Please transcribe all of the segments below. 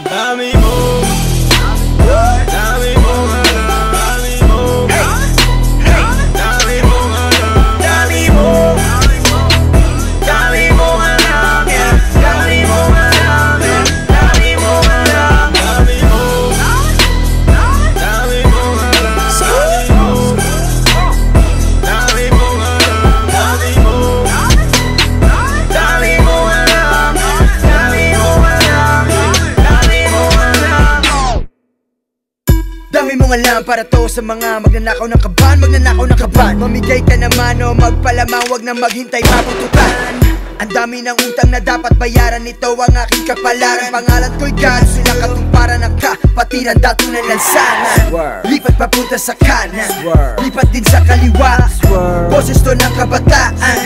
dami mo, dami mo alam, dami mo, dami mo alam, dami mo, dami mo alam, dami mo alam, dami mo alam, dami mo, dami mo alam, dami mo, dami mo alam, dami mo, dami mo alam, dami mo alam, dami mo alam. Dami mong alam para to sa mga magnanakaw ng kaban, magnanakaw ng kaban. Mamigay ka naman o magpalamang, wag na maghintay mapututan. Ang dami ng utang na dapat bayaran, ito ang aking kapalaran. Pangalan ko'y God, sila katumparan ng kapatiran, dato ng lansangan. Lipat papunta sa kanan, lipat din sa kaliwa. Boses to ng kabataan,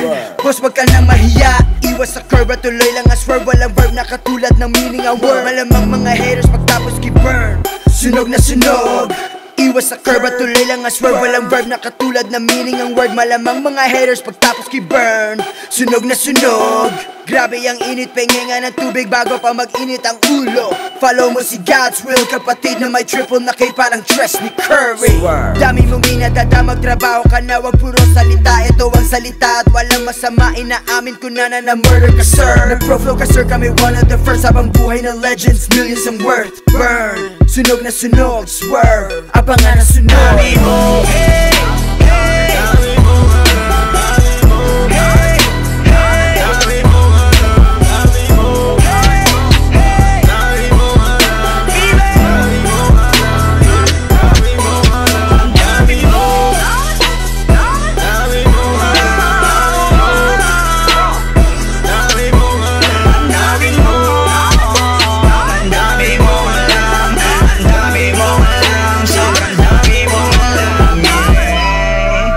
boss wag ka nang mahiya. Iwas sa curve at tuloy lang ang swerve, walang verb na katulad ng meaning ang word. Malamang mga haters pagtapos ki-burn, sunog na sunog. Iwas sa curve at tuloy lang ang swerve, walang verb na katulad ng meaning ang word. Malamang mga haters pagtapos ki-burn, sunog na sunog. Grabe ang init, pengenga ng tubig bago pa mag-init ang ulo. Follow mo si God's will, kapatid na may triple na K parang Tresemme Curry. Dami mong minadadamag, trabaho ka na, wag puro salita. Ito ang salita at walang masama, inaamin ko na murder ka sir. Nag-pro-flow ka sir, kami one of the first. Habang buhay ng legends, millions ang worth. Burn, sunog na sunog, swerve, abangan na sunod. Dami mo, hey, hey, dami mo alam, dami mo, hey, hey, dami mo alam, dami mo, hey, hey, dami mo alam, dami mo alam, dami mo alam, dami mo, dami mo alam, dami mo alam, dami mo, dami mo alam, dami mo alam, sobrang dami mo alam, yeah.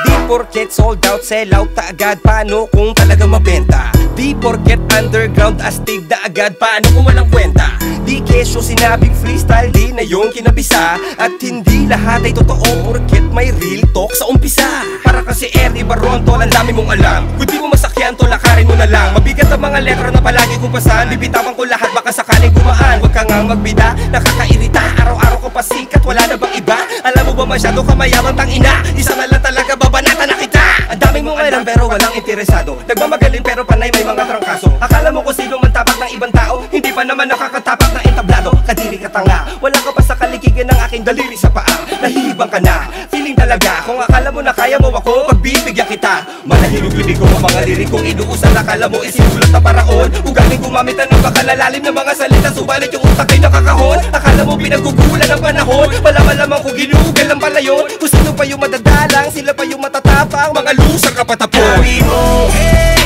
Di porket sold out, sell out ta agad, paano kung talaga mabenta? Di porket underground, astig na agad, paano kung walang kwenta? Di kesyo sinabing freestyle, di na yung kinabisa. At hindi lahat ay totoo porket may real talk sa umpisa. Para kasi Ernie Baron, tol, ang dami mong alam. Kung di mo masakyan, tol, lakarin mo na lang. Mabigat ang mga letra na palagi kong pasan, bibitawan ko lahat, baka sakaling gumaan. Huwag ka nga magbida, nakakairita, araw-araw ko pasikat, wala na bang iba? Alam mo ba masyado ka mayaman, tangina? Isa na lang talaga, babanatan na kita. Ang daming mong alam pero walang interesado, nagmamagaling pero panay may mga trangkaso. Akala mo kung sino man tapak ng ibang tao, hindi pa naman nakakatapak ng entablado. Kadiri ka tanga, wala ka pa sa kalikigan ng aking daliri sa paa. Nahihibang ka na, feeling talaga, kung akala mo na kaya mo ako, pagbibigyan kita. Manahilog-libig ko ang mga lirikong inuusan. Akala mo isinulat na paraon, ugaling gumamit na ng bakalalalim ng mga salita, subalit yung utak ay nakakahon. Akala mo pinagkukulan ng panahon, malamang kung ginugal lang pala yun. Kung sino pa yung madadalang, sila pa yung matatapang, mga loser ka patapon. Dami mo, hey.